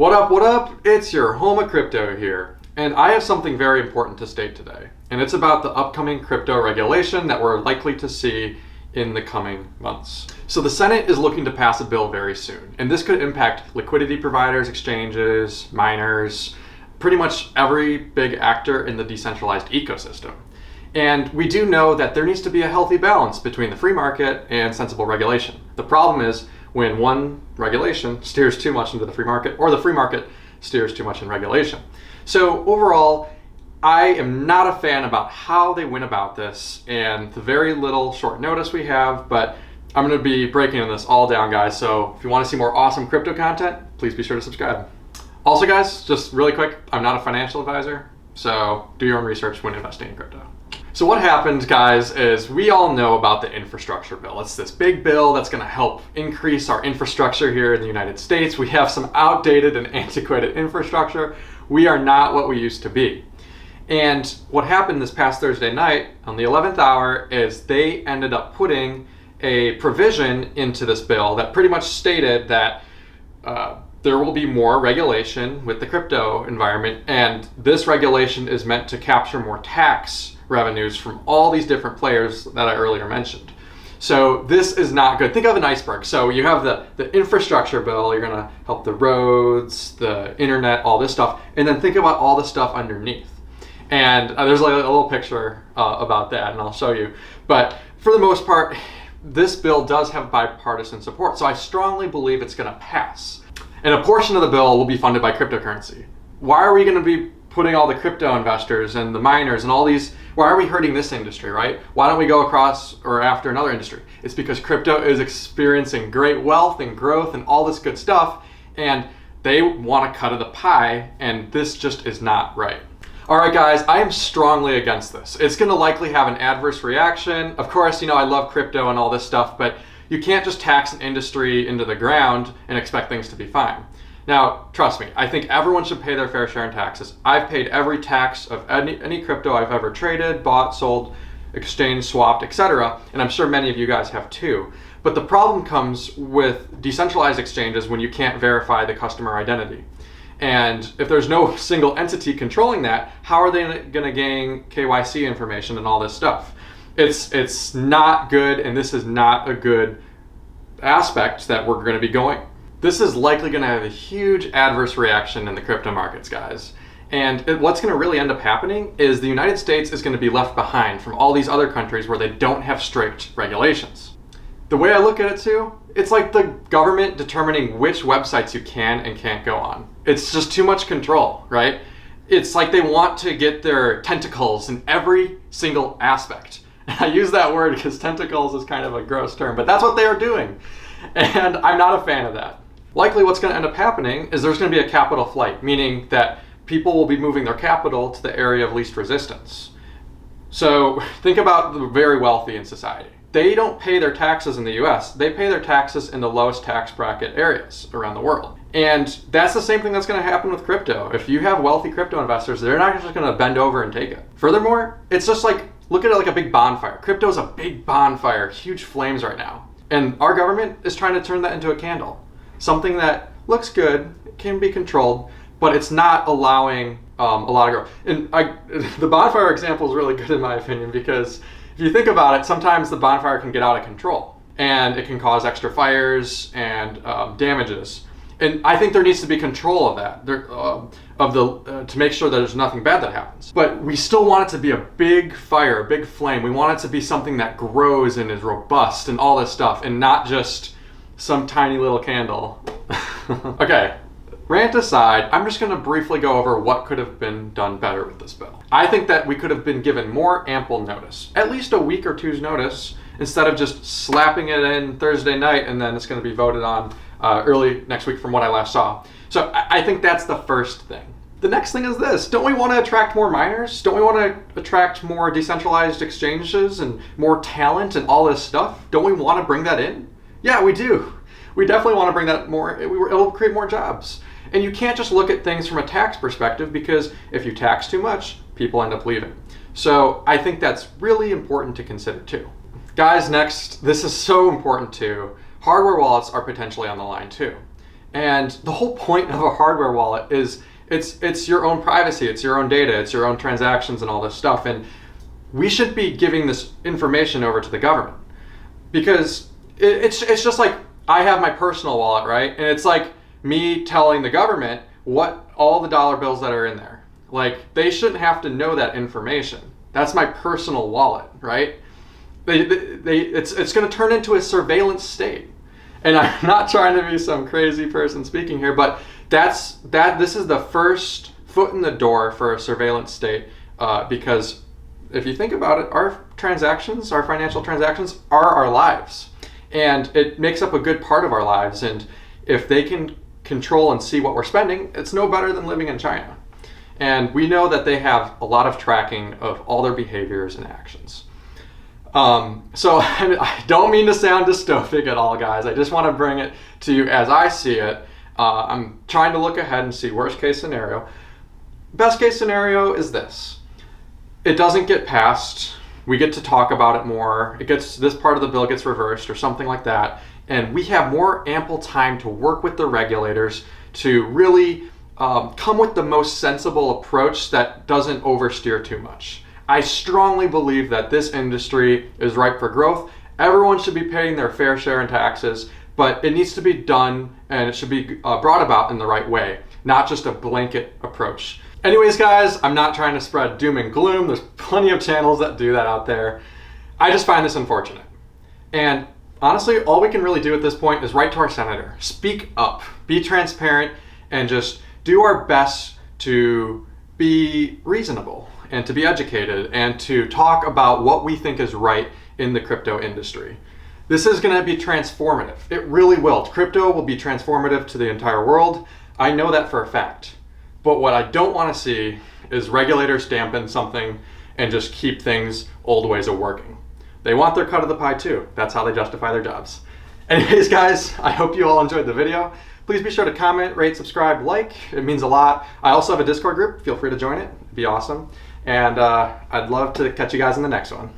What up, what up? It's your home of crypto here. And I have something very important to state today. And it's about the upcoming crypto regulation that we're likely to see in the coming months. So the Senate is looking to pass a bill very soon. And this could impact liquidity providers, exchanges, miners, pretty much every big actor in the decentralized ecosystem. And we do know that there needs to be a healthy balance between the free market and sensible regulation. The problem is when one regulation steers too much into the free market, or the free market steers too much in regulation. So overall, I am not a fan about how they went about this and the very little short notice we have, but I'm going to be breaking this all down, guys. So if you want to see more awesome crypto content, please be sure to subscribe. Also, guys, just really quick, I'm not a financial advisor, so do your own research when investing in crypto. So what happened, guys, is we all know about the infrastructure bill. It's this big bill that's going to help increase our infrastructure here in the United States. We have some outdated and antiquated infrastructure. We are not what we used to be. And what happened this past Thursday night on the 11th hour is they ended up putting a provision into this bill that pretty much stated that there will be more regulation with the crypto environment, and this regulation is meant to capture more tax revenues from all these different players that I earlier mentioned. So this is not good. Think of an iceberg. So you have the infrastructure bill, you're gonna help the roads, the internet, all this stuff, and then think about all the stuff underneath. And there's like a little picture about that, and I'll show you. But for the most part, this bill does have bipartisan support, so I strongly believe it's gonna pass. And a portion of the bill will be funded by cryptocurrency. Why are we gonna be putting all the crypto investors and the miners and all these, why are we hurting this industry, right? Why don't we go across or after another industry? It's because crypto is experiencing great wealth and growth and all this good stuff, and they want a cut of the pie, and this just is not right. All right, guys, I am strongly against this. It's gonna likely have an adverse reaction. Of course, you know, I love crypto and all this stuff, but you can't just tax an industry into the ground and expect things to be fine. Now, trust me, I think everyone should pay their fair share in taxes. I've paid every tax of any crypto I've ever traded, bought, sold, exchanged, swapped, etc. And I'm sure many of you guys have too. But the problem comes with decentralized exchanges when you can't verify the customer identity. And if there's no single entity controlling that, how are they going to gain KYC information and all this stuff? It's not good, and this is not a good aspect that we're going to be going. This is likely going to have a huge adverse reaction in the crypto markets, guys. And what's going to really end up happening is the United States is going to be left behind from all these other countries where they don't have strict regulations. The way I look at it too, it's like the government determining which websites you can and can't go on. It's just too much control, right? It's like they want to get their tentacles in every single aspect. I use that word because tentacles is kind of a gross term, but that's what they are doing. And I'm not a fan of that. Likely what's going to end up happening is there's going to be a capital flight, meaning that people will be moving their capital to the area of least resistance. So think about the very wealthy in society. They don't pay their taxes in the US, they pay their taxes in the lowest tax bracket areas around the world. And that's the same thing that's going to happen with crypto. If you have wealthy crypto investors, they're not just going to bend over and take it. Furthermore, it's just like, look at it like a big bonfire. Crypto is a big bonfire, huge flames right now. And our government is trying to turn that into a candle. Something that looks good, can be controlled, but it's not allowing a lot of growth. And the bonfire example is really good in my opinion, because if you think about it, sometimes the bonfire can get out of control and it can cause extra fires and damages. And I think there needs to be control of that, to make sure that there's nothing bad that happens. But we still want it to be a big fire, a big flame. We want it to be something that grows and is robust and all this stuff, and not just some tiny little candle. Okay, rant aside, I'm just gonna briefly go over what could have been done better with this bill. I think that we could have been given more ample notice, at least a week or two's notice, instead of just slapping it in Thursday night and then it's gonna be voted on early next week from what I last saw. So I think that's the first thing. The next thing is this: don't we want to attract more miners? Don't we want to attract more decentralized exchanges and more talent and all this stuff? Don't we want to bring that in? Yeah, we do. We definitely want to bring that more. It'll create more jobs. And you can't just look at things from a tax perspective, because if you tax too much, people end up leaving. So I think that's really important to consider too. Guys, next, this is so important too. Hardware wallets are potentially on the line too. And the whole point of a hardware wallet is it's your own privacy, it's your own data, it's your own transactions and all this stuff. And we shouldn't be giving this information over to the government, because it's just like I have my personal wallet, right? And it's like me telling the government what all the dollar bills that are in there. Like, they shouldn't have to know that information. That's my personal wallet, right? It's going to turn into a surveillance state. And I'm not trying to be some crazy person speaking here, but this is the first foot in the door for a surveillance state, because if you think about it, our transactions, our financial transactions, are our lives, and it makes up a good part of our lives. And if they can control and see what we're spending, it's no better than living in China. And we know that they have a lot of tracking of all their behaviors and actions. So I don't mean to sound dystopic at all, guys. I just want to bring it to you as I see it. I'm trying to look ahead and see worst case scenario. Best case scenario is this. It doesn't get passed. We get to talk about it more. This part of the bill gets reversed or something like that. And we have more ample time to work with the regulators to really come with the most sensible approach that doesn't oversteer too much. I strongly believe that this industry is ripe for growth. Everyone should be paying their fair share in taxes, but it needs to be done and it should be brought about in the right way, not just a blanket approach. Anyways, guys, I'm not trying to spread doom and gloom. There's plenty of channels that do that out there. I just find this unfortunate. And honestly, all we can really do at this point is write to our senator, speak up, be transparent, and just do our best to be reasonable and to be educated and to talk about what we think is right in the crypto industry. This is going to be transformative. It really will. Crypto will be transformative to the entire world. I know that for a fact. But what I don't want to see is regulators dampen something and just keep things old ways of working. They want their cut of the pie too. That's how they justify their jobs. Anyways, guys, I hope you all enjoyed the video. Please be sure to comment, rate, subscribe, like. It means a lot. I also have a Discord group. Feel free to join it. It'd be awesome. And I'd love to catch you guys in the next one.